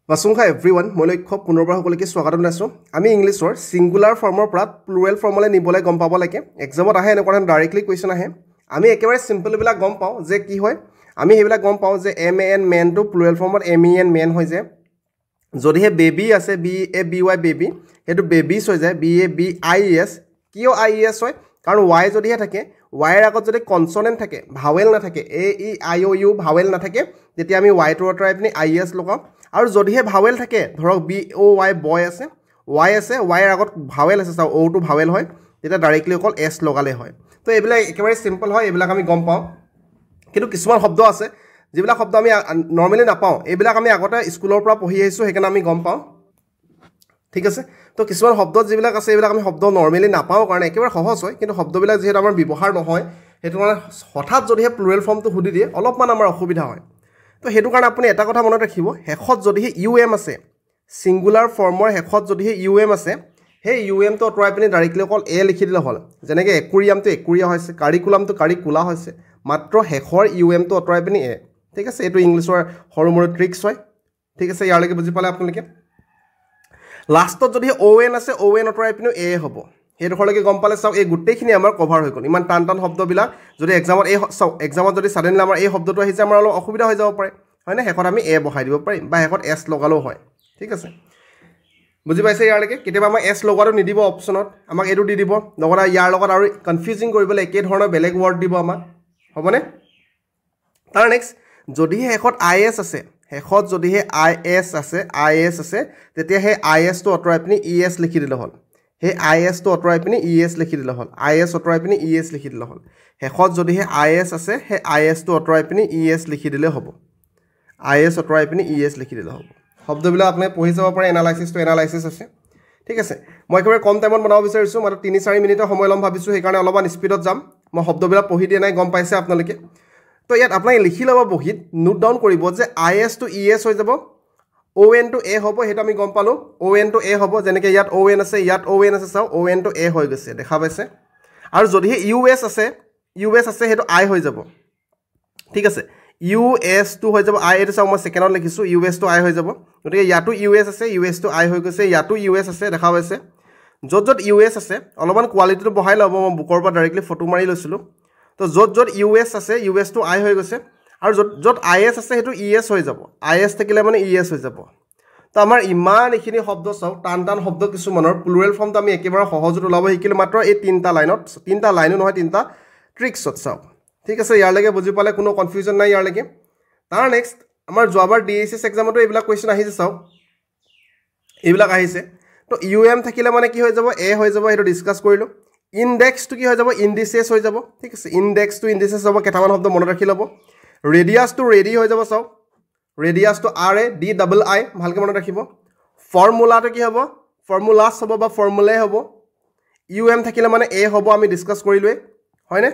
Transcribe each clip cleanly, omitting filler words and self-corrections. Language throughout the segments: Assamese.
Vasungha everyone, মই লক্ষ্য পুনৰবাৰ সকলোকে স্বাগতম জনাইছো। আমি ইংলিছৰ সিঙ্গুলাৰ ফৰ্মৰ পৰা প্লুৰেল ফৰ্মলৈ নিবলৈ গম পাব লাগে। এক্সামত আহে এনেকুৱা ডাইৰেক্টলি কোৱেশ্চন আহে। আমি একেবাৰে সিম্পল বিলাক গম পাওঁ যে কি হয়। আমি হেবিলাক গম পাওঁ যে man man টু প্লুৰেল ফৰ্মত men men হৈ যায়। যদিহে বেবী আছে by বেবী হেতু বেবিজ হৈ যায় bis কিয় is হয় কাৰণ y যদিহে থাকে y এৰ আগত যদি কনসোনেন্ট থাকে ভাৱেল না থাকে a e i o u vowel না থাকে তেতিয়া আমি y টো অতৰাই পিনি is লগাও আৰু যদিহে ভাৱেল থাকে ধৰক b o y বয় আছে y এৰ আগত ভাৱেল আছে চাও o টো ভাৱেল হয় তেতিয়া ডাইৰেক্টলি অকল s লগালে হয় তো এইবিলাক একেবাৰে সিম্পল হয় এইবিলাক আমি গম পাওঁ কিন্তু কিছুমান শব্দ আছে যিবিলাক শব্দ আমি নরমালি নাপাওঁ এইবিলাক আমি আগতে স্কুলৰ পৰা পঢ়ি আহিছো হেকাৰণে আমি গম পাওঁ ঠিক আছে তো কিছুমান শব্দ যিবিলাক আছে এইবিলাক আমি শব্দ নরমালি নাপাওঁ কাৰণে একেবাৰে সহজ হয় কিন্তু শব্দবিলাক যেহেতু আমাৰ ব্যৱহাৰ নহয় হেতু মানে হঠাৎ যদিহে প্লুৰেল ফৰ্মটো হুদি দিয়ে অলপমান আমাৰ অসুবিধা হয় তো হেতু কাৰণে আপুনি এটা কথা মনত ৰাখিব হেখত যদিহে um আছে সিঙ্গুলাৰ ফৰ্মৰ হেখত যদিহে um আছে সেই um টো অতৰাই পিনি ডাইৰেক্টলি অকল a লিখি দিলে হ'ল যেনেকৈ একুৰিয়ামটো একুৰিয়া হৈছে কাৰিকুলামটো কাৰিকুলা হৈছে মাত্ৰ হেখৰ um টো অতৰাই পিনি a ঠিক আছে এটো ইংলিছৰ হৰমৰ ট্ৰিক্স হয় ঠিক আছে ইয়ালৈকে বুজি পালে আপোনালোকে লাষ্টত যদি on আছে on অতৰাই পিনি a হ'ব হেডখৰলৈকে গম পালে চাও এই গুটেইখিনি আমাৰ কভাৰ হৈ গল ইমান টান টান শব্দবিলাক যদি এক্সামত এই চাও এক্সামত যদি সাডেনলি আমাৰ এই শব্দটো আহিছে আমাৰ অলপ অসুবিধা হৈ যাব পাৰে হয় না হেকত আমি a বহাই দিব পাৰিম বা হেকত s লগালো হয় ঠিক আছে বুজি পাইছে ইয়ালৈকে কেতিয়াবা আমাৰ s লগাটো নিদিব অপচনত আমাক এটো দি দিব লগতে ইয়াৰ লগত আৰু কনফিউজিং কৰিবলৈ একে ধৰণৰ বেলেগ ওয়াৰ্ড দিব আমাক হ'বনে তাৰ নেক্সট যদি হেকত is আছে হেকত যদি is আছে তেতিয়া হে is টো অতৰাই পিনি es লিখি দিলে হ'ল হে is টো অতৰাই পিনি es লিখি দিলে হ'ল is অতৰাই পিনি es লিখি দিলে হ'ল হেকত যদি is আছে হে is টো অতৰাই পিনি es লিখি দিলে হ'ব is অতৰাই পিনি es লিখি দিলে হ'ব শব্দবিলাক আপুনি পঢ়ি যাব পাৰে এনালাইসিস আছে ঠিক আছে মই একেবাৰে কম টাইমত বনাব বিচাৰিছো মাত্ৰ 3-4 মিনিটৰ সময় লম ভাবিছো সেইকাৰণে অলপমান স্পিডত যাম মই শব্দবিলাক পঢ়ি দিয়া নাই গম পাইছে আপোনালোকে তো ইয়াত আপোনাক লিখি লব বহিত নোট ডাউন কৰিব যে is to es হৈ যাব on to a হ'ব হেতু আমি গম পালো on to a হ'ব যেনেকৈ ইয়াত on আছে চাও on to a হৈ গৈছে দেখা পাইছে আৰু যদি us আছে হেতু i হৈ যাব ঠিক আছে us to হৈ যাব i এটো চাও মই সেকেন্ডত লিখিছো us to i হৈ যাব গতিকে ইয়াতো us আছে us to i হৈ গৈছে ইয়াতো us আছে দেখা পাইছে যত us আছে অলপমান কোৱালিটিটো বহাই লব মই বুকৰ পৰা ডাইৰেক্টলি ফটো মাৰি লৈছিলো তো যত us আছে us to i হৈ গৈছে আৰু যত is আছে হেতু es হৈ যাব is থাকিলে মানে es হৈ যাব তো আমাৰ ইমান এখিনি শব্দ চাও টান টান শব্দ কিছুমানৰ প্লুৰেল ফৰ্মটো আমি একেবাৰে সহজত ওলাব শিকিলো মাত্ৰ এই তিনটা লাইনো নহয় তিনটা ট্ৰিক্সত চাও ঠিক আছে ইয়ালৈকে বুজি পালে কোনো কনফিউজন নাই ইয়ালৈকে তাৰ নেক্সট আমাৰ যোৱাবাৰ DSS এক্সামতো এইবিলাক কোৱেশ্চন আহিছে চাও এইবিলাক আহিছে তো থাকিলে মানে কি হৈ যাব a হৈ যাব হেতু ডিসকাস কৰিলো ইনডেক্স টু কি হৈ যাব ইন্ডিসেস হৈ যাব ঠিক আছে ইনডেক্স টু ইন্ডিসেস হ'ব কেটামান শব্দ মনত ৰাখি লব ৰেডিয়াস টু ৰেডি হৈ যাব চাও ৰেডিয়াস two r a d double i ভালকে মনত ৰাখিব ফৰ্মুলা টু কি হ'ব ফৰ্মুলাস হ'ব বা ফৰ্মুলাই হ'ব থাকিলে মানে a হ'ব আমি ডিসকাস কৰিলোৱে হয়নে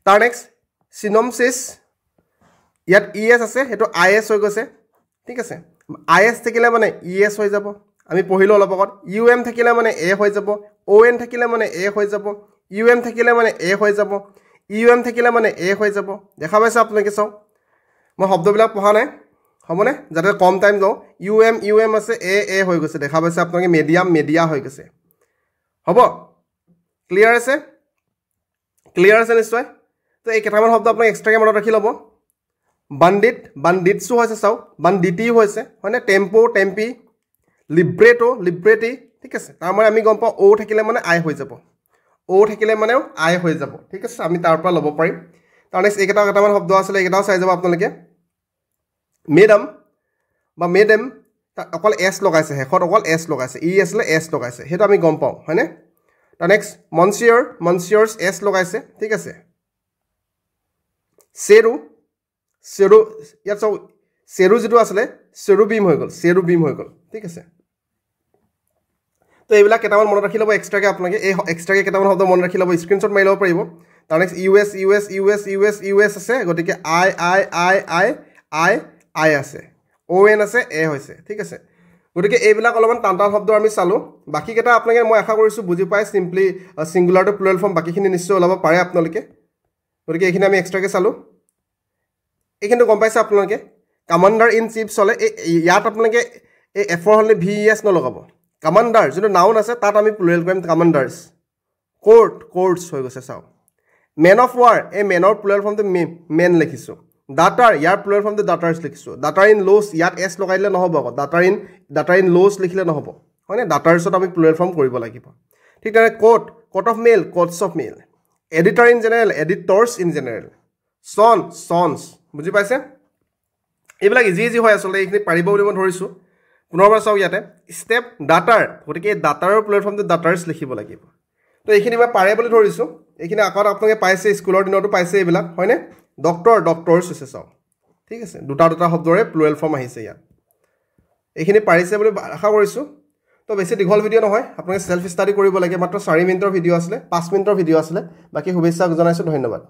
তাৰ নেক্সট সিনপসিস ইয়াত es আছে হেতু is হৈ গৈছে ঠিক আছে is থাকিলে মানে es হৈ যাব আমি পঢ়িলো অলপ আগত থাকিলে মানে a হৈ যাব on থাকিলে মানে a হৈ যাব থাকিলে মানে a হৈ যাব থাকিলে মানে a হৈ যাব দেখা পাইছে আপোনালোকে চাও মই শব্দবিলাক পঢ়া নাই হ'বনে যাতে কম টাইম যাও আছে a হৈ গৈছে দেখা পাইছে আপোনালোকে মিডিয়া হৈ গৈছে হ'ব ক্লিয়াৰ আছে নিশ্চয় তো এই কেটামান শব্দ আপোনাক এক্সট্ৰাকে মনত ৰাখি ল'ব বান্ডিটছু হৈছে চাও বান্ডিটি হৈছে হয়নে টেম্পো টেম্পি লিব্ৰেটি ঠিক আছে তাৰ মানে আমি গম পাওঁ o থাকিলে মানে i হৈ যাব o থাকিলে মানে i হৈ যাব ঠিক আছে আমি তাৰ পৰা ল'ব পাৰিম তাৰ নেক্সট কেটামান শব্দ আছে এইকেটাও চাই যাব আপোনালোকে মেডাম বা মেডাম অকল s লগাইছে হেখত অকল s লগাইছে আসলে s লগাইছে হেতু আমি গম পাওঁ হয়নে তাৰ নেক্সট মনচিয়ৰছ s লগাইছে ঠিক আছে সেৰু ইয়াত চাও সেৰু যেটো আছে সেৰুবিম হৈ গল ঠিক আছে তো এইবিলাক কেটামান মনত ৰাখি ল'ব এক্সট্ৰাকে আপোনালোকে এই এক্সট্ৰাকে কেটামান শব্দ মনত ৰাখি ল'ব স্ক্ৰিনশ্বট মাৰি ল'ব পাৰিব তাৰ নেক্সট us আছে গতিকে I আছে on আছে a হৈছে ঠিক আছে গতিকে এইবিলাক অলপমান টান টান শব্দ আমি চালো বাকি কেটা আপোনালোকে মই আশা কৰিছো বুজি পাই simply singular to plural form বাকিখিনি নিশ্চয় ওলাব পাৰে আপোনালোকে গতিকে এইখিনি আমি এক্সট্ৰাকে চালো এইখিনি গম পাইছে আপোনালোকে কমাণ্ডাৰ ইন চিফ চলে ইয়াত আপোনালোকে এই এফৰ হ'লে VES নলগাব কমাণ্ডাৰ যোনটো নাউন আছে তাত আমি প্লুৰেল কৰিম কমাণ্ডাৰ্ছ কোৰ্টছ হৈ গৈছে চাওক মেন অফ ৱাৰ এই মেনৰ প্লুৰেল ফৰ্মটো মেন লিখিছোঁ ডাটাৰ ইয়াৰ প্লুৰেল ফৰ্মটো ডাটাৰ্ছ লিখিছোঁ ডাটাৰ ইন লছ ইয়াত এছ লগাই দিলে নহ'ব আকৌ ডাটাৰ ইন লছ লিখিলে নহ'ব হয়নে ডাটাৰ্ছত আমি প্লুৰেল ফৰ্ম কৰিব লাগিব ঠিক তেনে court of mail courts of mail editor in general editors in general sons বুজি পাইছে এইবিলাক ইজি হয় আচলতে এইখিনি পাৰিব বুলি মই ধৰিছোঁ পুনৰবাৰ চাওক ইয়াতে ষ্টেপ ডাটাৰ গতিকে এই ডাটাৰৰ প্লেটফৰ্মটো ডাটাৰ্ছ লিখিব লাগিব তো এইখিনি মই পাৰে বুলি ধৰিছোঁ এইখিনি আগত আপোনালোকে পাইছে স্কুলৰ দিনতো পাইছে এইবিলাক হয়নে ডক্টৰ্ছ হৈছে চাওক ঠিক আছে দুটা শব্দৰে প্লুৰেল ফৰ্ম আহিছে ইয়াত এইখিনি পাৰিছে বুলি আশা কৰিছোঁ তো বেছি দীঘল ভিডিঅ' নহয় আপোনালোকে চেল্ফ ষ্টাডি কৰিব লাগে মাত্ৰ 4 মিনিটৰ ভিডিঅ' আছিলে 5 মিনিটৰ ভিডিঅ' আছিলে বাকী শুভেচ্ছা জনাইছোঁ ধন্যবাদ